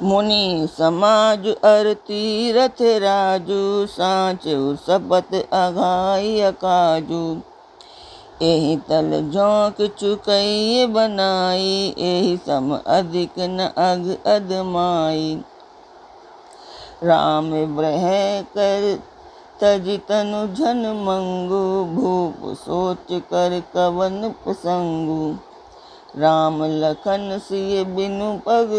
मुनि समाज अर तीरथ राजू, साँचु सपत अघाई अकाजू। एहि तल जोंक चुकई बनाई, एहि सम अधिक न अग अदमाई। राम ब्रह कर तज तनु झन मंगू, भूप सोच कर कवन प्रसंगू। राम लखन सिय बिनु पग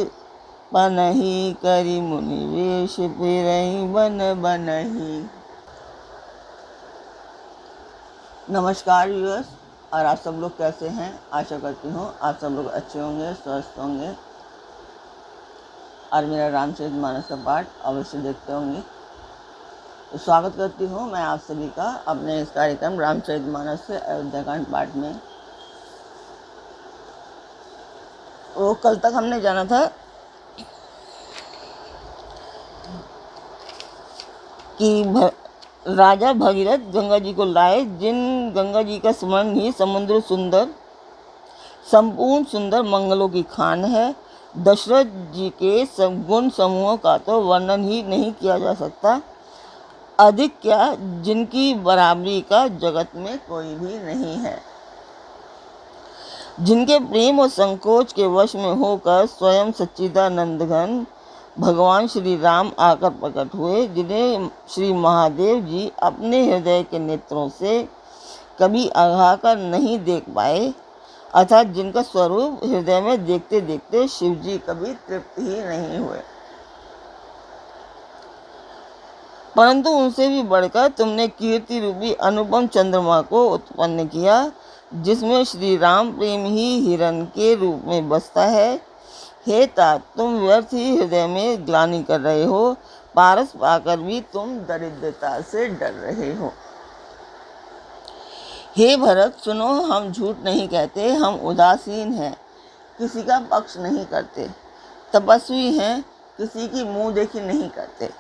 पनहि, करि मुनि वेश फिरहि बन बनहि। नमस्कार व्यूअर्स, और आप सब लोग कैसे हैं? आशा करती हूँ आप सब लोग अच्छे होंगे, स्वस्थ होंगे और मेरा रामचरितमानस का पाठ अवश्य देखते होंगे। तो स्वागत करती हूँ मैं आप सभी का अपने इस कार्यक्रम रामचरितमानस से अयोध्याकांड पाठ में। वो कल तक हमने जाना था कि राजा भगीरथ गंगा जी को लाए, जिन गंगा जी का स्मरण ही समुद्र सुंदर संपूर्ण सुंदर मंगलों की खान है। दशरथ जी के सब गुण समूहों का तो वर्णन ही नहीं किया जा सकता, अधिक क्या जिनकी बराबरी का जगत में कोई भी नहीं है। जिनके प्रेम और संकोच के वश में होकर स्वयं सच्चिदानंद घन भगवान श्री राम आकर प्रकट हुए, जिन्हें श्री महादेव जी अपने हृदय के नेत्रों से कभी अघा कर नहीं देख पाए, अर्थात जिनका स्वरूप हृदय में देखते देखते शिव जी कभी तृप्त ही नहीं हुए। परंतु उनसे भी बढ़कर तुमने कीर्ति रूपी अनुपम चंद्रमा को उत्पन्न किया, जिसमें श्री राम प्रेम ही हिरण के रूप में बसता है। हे तात, तुम व्यर्थ ही हृदय में ग्लानि कर रहे हो, पारस पाकर भी तुम दरिद्रता से डर रहे हो। हे भरत, सुनो, हम झूठ नहीं कहते, हम उदासीन हैं, किसी का पक्ष नहीं करते, तपस्वी हैं, किसी की मुंह देखी नहीं करते,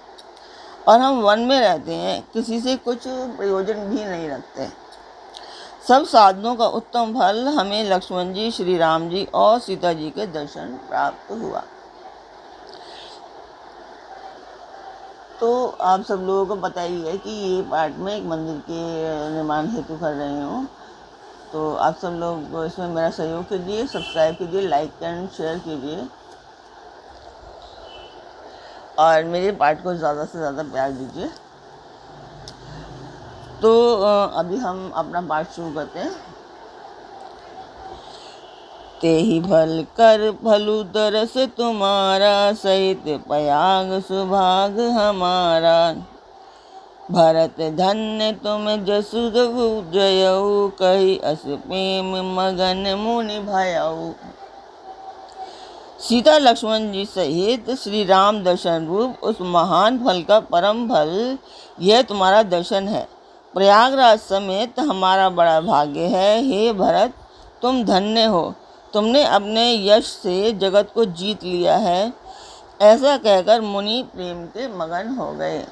और हम वन में रहते हैं, किसी से कुछ प्रयोजन भी नहीं रखते। सब साधनों का उत्तम फल हमें लक्ष्मण जी, श्री राम जी और सीता जी के दर्शन प्राप्त हुआ। तो आप सब लोगों को पता ही है कि ये पाठ में एक मंदिर के निर्माण हेतु कर रही हूँ। तो आप सब लोग इसमें मेरा सहयोग कीजिए, सब्सक्राइब कीजिए, लाइक एंड शेयर कीजिए और मेरे पाठ को ज़्यादा से ज़्यादा प्यार दीजिए। तो अभी हम अपना पाठ शुरू करते हैं। तेहि भल कर भलु दरस तुम्हारा, सहित पयाग सुभाग हमारा। भरत धन्य तुम जसु जयऊ, कही अस प्रेम मगन मुनि भयऊ। सीता लक्ष्मण जी सहित श्री राम दर्शन रूप उस महान फल का परम फल यह तुम्हारा दर्शन है। प्रयागराज समेत हमारा बड़ा भाग्य है। हे भरत, तुम धन्य हो, तुमने अपने यश से जगत को जीत लिया है। ऐसा कहकर मुनि प्रेम के मगन हो गए।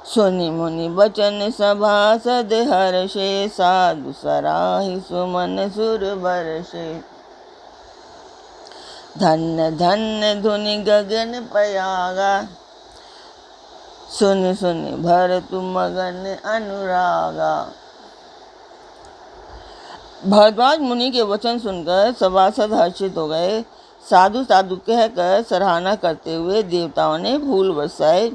सुनि मुनि बचन सभासद हर्षे, साधु सराहि सुमन सुर बरसे। धन्य धन्य धुनि गगन पयागा, सुन सुन भरत मगन अनुरागा। भरद्वाज मुनि के वचन सुनकर सभासद हर्षित हो गए। साधु साधु कहकर सराहना करते हुए देवताओं ने फूल बरसाए।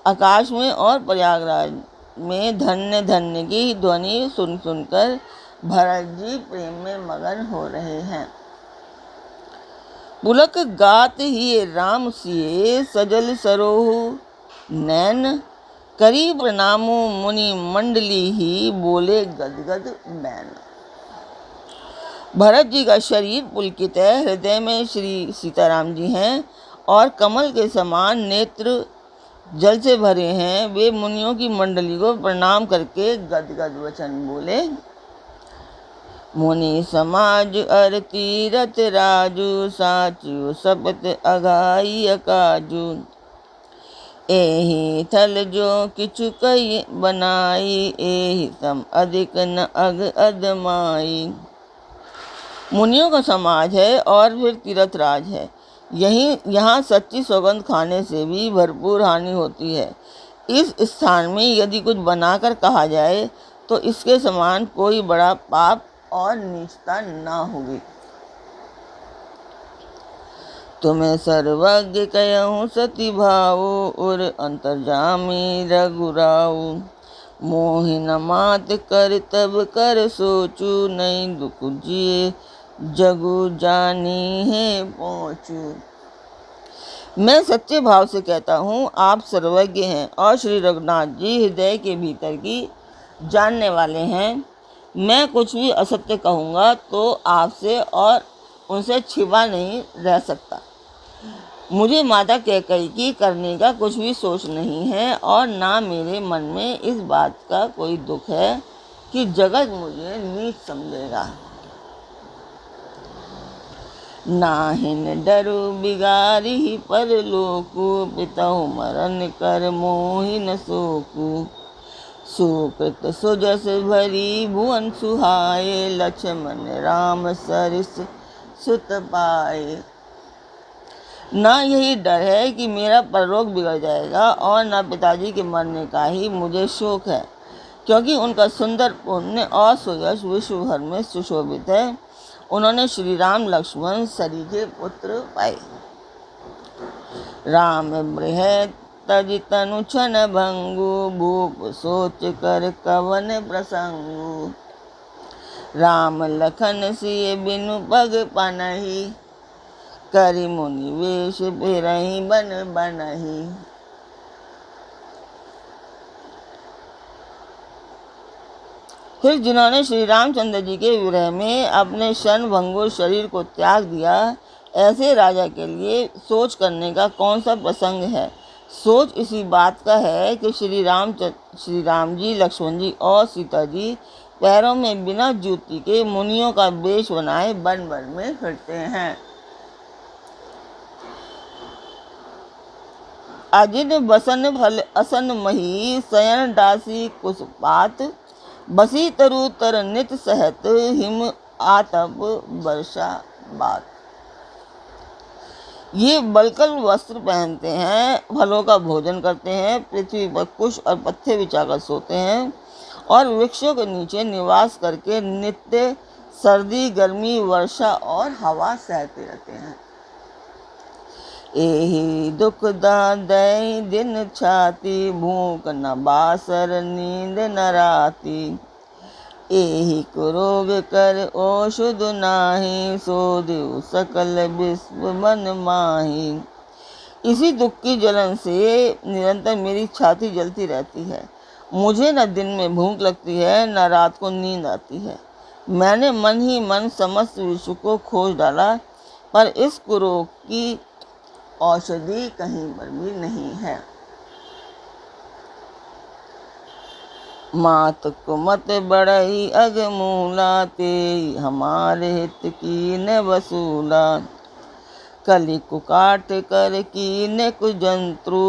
आकाश में और प्रयागराज में धन्य धन्य की ध्वनि सुन सुनकर भरत जी प्रेम में मगन हो रहे हैं। पुलक गात ही राम सिए, सजल सरोहु नैन। करी प्रणामो मुनि मंडली ही, बोले गदगद बैन। भरत जी का शरीर पुलकित है, हृदय में श्री सीताराम जी हैं और कमल के समान नेत्र जल से भरे हैं। वे मुनियों की मंडली को प्रणाम करके गदगद वचन बोले। मुनि समाज अर तीरथ राजू, साचु सपत अघाई अकाजू। एहि थल जो किछु कई बनाई, एहि सम अधिक न अग अदमाई। मुनियों का समाज है और फिर तीर्थराज है। यहाँ सच्ची सौगंध खाने से भी भरपूर हानि होती है। इस स्थान में यदि कुछ बनाकर कहा जाए तो इसके समान कोई बड़ा पाप और नीचता ना होगी। तुम्हें सर्वज्ञ कहूँ सती भाऊ और अंतर्जामी रघुराऊ। मोहिन मात कर तब कर सोचू नहीं दुख जिए जगु जानी है पहुँचू। मैं सच्चे भाव से कहता हूँ, आप सर्वज्ञ हैं और श्री रघुनाथ जी हृदय के भीतर की जानने वाले हैं। मैं कुछ भी असत्य कहूँगा तो आपसे और उनसे छिपा नहीं रह सकता। मुझे माता कैकेयी की करने का कुछ भी सोच नहीं है और ना मेरे मन में इस बात का कोई दुख है कि जगत मुझे नीच समझेगा। नाहिन डरू बिगारी पर लोकु पितहु मरण कर मोहिन सोकु। सुकृत सुजस भरी भुवन सुहाए लक्ष्मण राम सरिस सुत पाए। ना यही डर है कि मेरा परलोक बिगड़ जाएगा और ना पिताजी के मरने का ही मुझे शोक है, क्योंकि उनका सुंदर पुण्य और सुयश विश्व भर में सुशोभित है। उन्होंने श्री राम लक्ष्मण सरीखे पुत्र पाए। राम बृहत् तज तनु छन भंगु भूप सोच कर कवन प्रसंगु। राम लखन सिय बिनु पग पनहि करि मुनि वेश फिरहि बन बनहि। फिर जिन्होंने श्री रामचंद्र जी के विरह में अपने क्षणभंगुर शरीर को त्याग दिया, ऐसे राजा के लिए सोच करने का कौन सा प्रसंग है। सोच इसी बात का है कि श्री राम जी, लक्ष्मण जी और सीता जी पैरों में बिना जूती के मुनियों का वेश बनाए वन वन में फिरते हैं। अजिन बसन फल असन मही शयन डासी कुसपात। बसी तरु तर नित सहत हिम आतप वर्षा बात। ये बलकल वस्त्र पहनते हैं, फलों का भोजन करते हैं, पृथ्वी पर कुश और पत्ते बिछाकर सोते हैं और वृक्षों के नीचे निवास करके नित्य सर्दी, गर्मी, वर्षा और हवा सहते रहते हैं। एहि दुख दादय दिन छाती भूख न बासर नींद न राती। एहि कुरोग कर औषध नाही सो देव सकल विश्व मन माही। इसी दुख की जलन से निरंतर मेरी छाती जलती रहती है। मुझे न दिन में भूख लगती है न रात को नींद आती है। मैंने मन ही मन समस्त विश्व को खोज डाला, पर इस कुरोग की औषधि कहीं पर भी नहीं है। मात कुमत बढ़ई अगमूला ते हमारे हित की न वसूला। कली कुकाट कर की न कुजंत्रु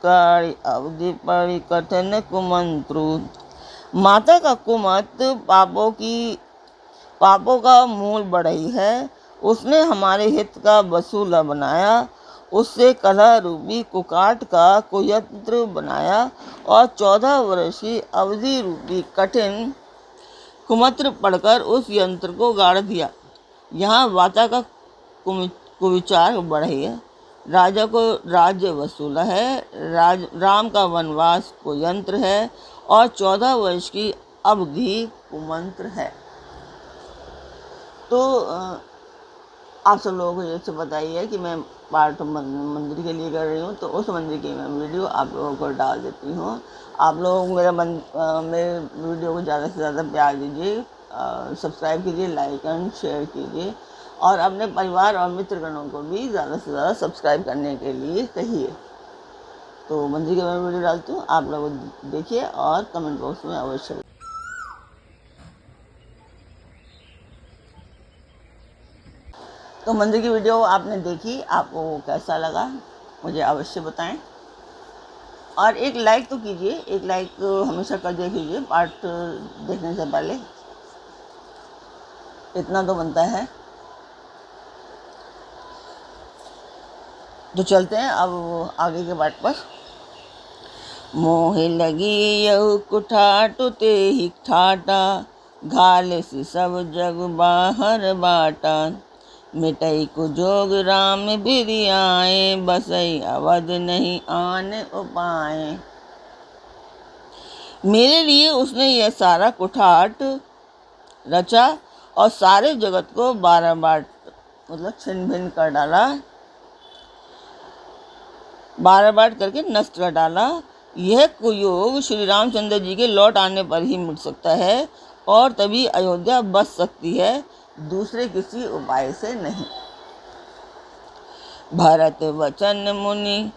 काड़ी अवधि पड़ी कठिन कुमंत्रु। माता का कुमत पापों का मूल बढ़ई है। उसने हमारे हित का वसूला बनाया, उससे कलह रूपी कुकाट का कुयंत्र बनाया और 14 वर्ष की अवधि रूपी कठिन कुमंत्र पढ़कर उस यंत्र को गाड़ दिया। यहाँ वाता का कुविचार बढ़ई है। राजा को राज्य वसूला है, राम का वनवास कुयंत्र है और 14 वर्ष की अवधि कुमंत्र है। तो आप सब लोगों को ये से बताइए कि मैं पार्ट मंदिर के लिए कर रही हूँ, तो उस मंदिर की मैं वीडियो आप लोगों को डाल देती हूँ। आप लोग मेरे वीडियो को ज़्यादा से ज़्यादा प्यार दीजिए, सब्सक्राइब कीजिए, लाइक एंड शेयर कीजिए और अपने परिवार और मित्रगणों को भी ज़्यादा से ज़्यादा सब्सक्राइब करने के लिए कहिए। तो मंदिर की मैं वीडियो डालती हूँ, आप लोग देखिए और कमेंट बॉक्स में अवश्य। तो मंदिर की वीडियो आपने देखी, आपको कैसा लगा मुझे अवश्य बताएं और एक लाइक तो कीजिए, एक लाइक हमेशा कर दिया कीजिए पार्ट देखने से पहले, इतना तो बनता है। तो चलते हैं अब आगे के पाठ पर। मोहे लगी यहु कुठाट ते ही ठाटा, घाले से सब जग बाहर बाटा। मिटई को जोग राम बिरियाए, बसई अवध नहीं आने उपाए। मेरे लिए उसने यह सारा कुठाट रचा और सारे जगत को 12 बार मतलब छिन्न भिन्न कर डाला, 12 बार करके नष्ट कर डाला। यह कुयोग श्री रामचंद्र जी के लौट आने पर ही मिट सकता है और तभी अयोध्या बच सकती है, दूसरे किसी उपाय से नहीं। भरत वचन मुनि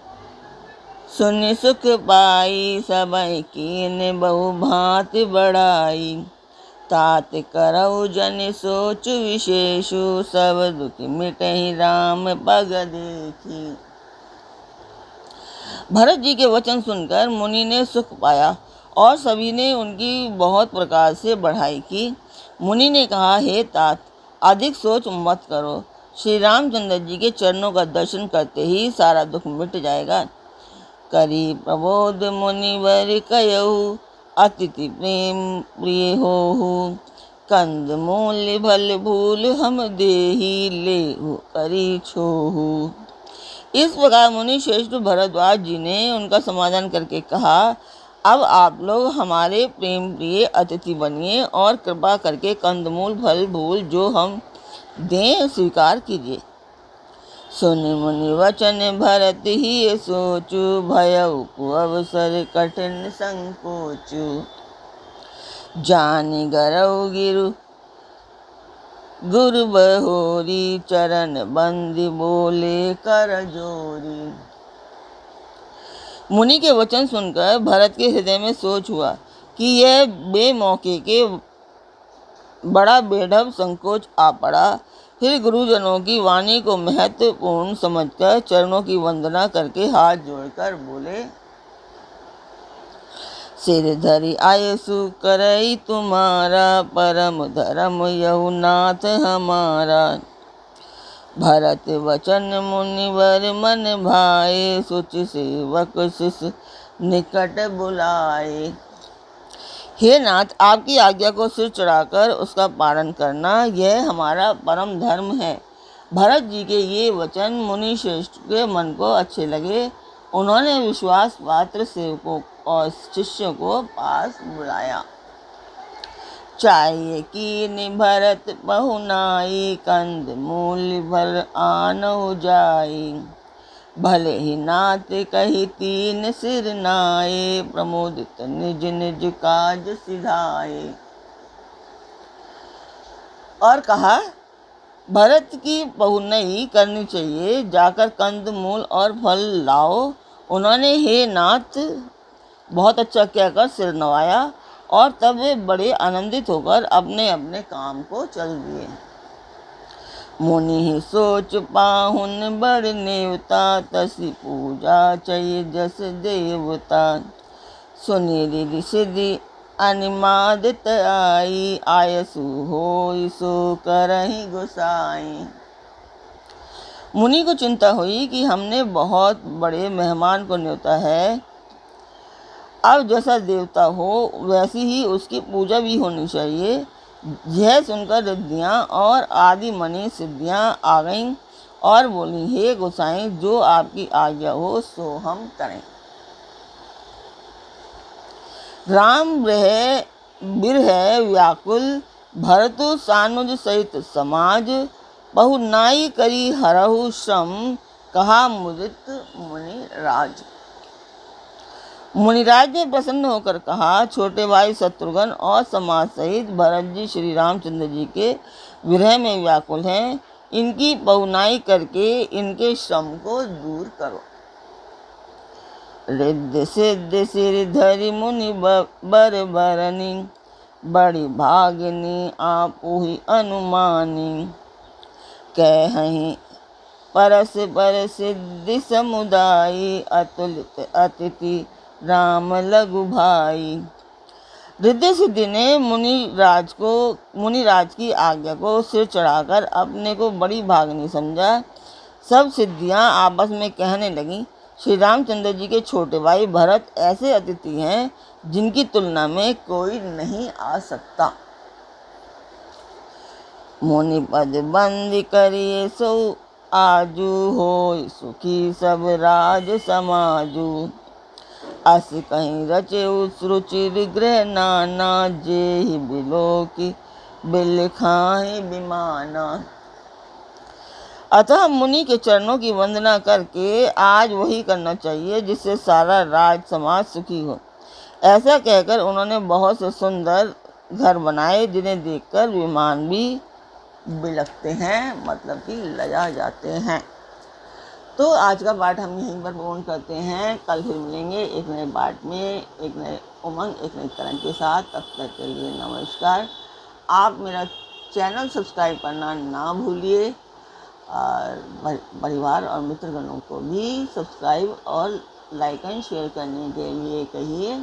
सुनि सुख पाई, सबई कीन बहु भांति बढ़ाई। तात करऊ जन सोच विशेषु, सब दुख मिटहि राम पग देखी। भरत जी के वचन सुनकर मुनि ने सुख पाया और सभी ने उनकी बहुत प्रकार से बढ़ाई की। मुनि ने कहा, हे तात, अधिक सोच मत करो, श्री रामचंद्र जी के चरणों का दर्शन करते ही सारा दुख मिट जाएगा। करी प्रबोध मुनिवर कयहु, अतिथि प्रेम प्रिय होहु। कंद मूल भल भूल हम देही, लेहु करी छोहु। इस प्रकार मुनि श्रेष्ठ भरद्वाज जी ने उनका समाधान करके कहा, अब आप लोग हमारे प्रेम प्रिय अतिथि बनिए और कृपा करके कंदमूल फल भूल जो हम दें स्वीकार कीजिए। सुनि मुनि वचन भरत ही सोचु, भयउ कुअवसर कठिन संकोचु। जानि गरऊ गिरु गुरु बहोरी, चरण बंदी बोले कर जोरी। मुनि के वचन सुनकर भरत के हृदय में सोच हुआ कि यह बेमौके के बड़ा बेढब संकोच आ पड़ा। फिर गुरुजनों की वाणी को महत्वपूर्ण समझकर चरणों की वंदना करके हाथ जोड़कर बोले, सिर धरि आयसु करई तुम्हारा, परम धर्म यहु नाथ हमारा। भरत वचन मुनिवर मन भाए, सुचि सेवक शिष निकट बुलाए। हे नाथ, आपकी आज्ञा को सिर चढ़ाकर उसका पालन करना यह हमारा परम धर्म है। भरत जी के ये वचन मुनि श्रेष्ठ के मन को अच्छे लगे। उन्होंने विश्वास पात्र सेवकों और शिष्यों को पास बुलाया। चाहिए कि भरत बहुनाई, कंद मूल भर आनहु जाई। भले ही नाथ कही तीन सिर नाये, प्रमोदित निज निज काज सिधाए। और कहा, भरत की बहुनई करनी चाहिए, जाकर कंद मूल और फल लाओ। उन्होंने हे नाथ बहुत अच्छा कहकर सिर नवाया और तब वे बड़े आनंदित होकर अपने अपने काम को चल दिए। मुनि ही सोच पाहुन बड़ नेवता, तसी पूजा चाहिए जस देवता। सुनि रिधि सिद्धि अनिमादित आई, आयसु होई सो करहि गोसाई। मुनि को चिंता हुई कि हमने बहुत बड़े मेहमान को न्योता है, अब जैसा देवता हो वैसी ही उसकी पूजा भी होनी चाहिए। यह सुनकर रिद्धियाँ और आदि मणि सिद्धियाँ आ गईं और बोली, हे गोसाई, जो आपकी आज्ञा हो सो हम करें। राम बिरह व्याकुल, भरतु सानुज सहित समाज। बहुनाई करी हरहु श्रम, कहा मुदित मुनिराज। मुनिराज ने प्रसन्न होकर कहा, छोटे भाई शत्रुघ्न और समाज सहित भरत जी श्री रामचंद्र जी के विरह में व्याकुल हैं। इनकी बहुनाई करके इनके श्रम को दूर करो। रिद्ध सिद्ध सिर धरि मुनि बर बरनी, बड़ी भागिनी आपु ही अनुमानी। कहहि परस पर सिद्धि समुदायी, अतुलित अतिथि राम लघु भाई। रिद्धि सिद्धि ने मुनिराज की आज्ञा को सिर चढ़ाकर अपने को बड़ी भागनी समझा। सब सिद्धियां आपस में कहने लगीं, श्री रामचंद्र जी के छोटे भाई भरत ऐसे अतिथि हैं जिनकी तुलना में कोई नहीं आ सकता। मुनि पद बंद करिए सो आजू, होय सुखी सब राज समाजू। अस कहीं रचे सुरुचिर गृह नाना, जेहि बिलो की बिल खाए बिमाना। अतः मुनि के चरणों की वंदना करके आज वही करना चाहिए जिससे सारा राज समाज सुखी हो। ऐसा कहकर उन्होंने बहुत से सुंदर घर बनाए जिन्हें देखकर विमान भी बिलखते हैं, मतलब कि लजा जाते हैं। तो आज का पाठ हम यहीं पर पूर्ण करते हैं। कल फिर मिलेंगे एक नए पाठ में, एक नए उमंग, एक नई तरंग के साथ। तब तक के लिए नमस्कार। आप मेरा चैनल सब्सक्राइब करना ना भूलिए और परिवार और मित्रगणों को भी सब्सक्राइब और लाइक एंड शेयर करने के लिए कहिए।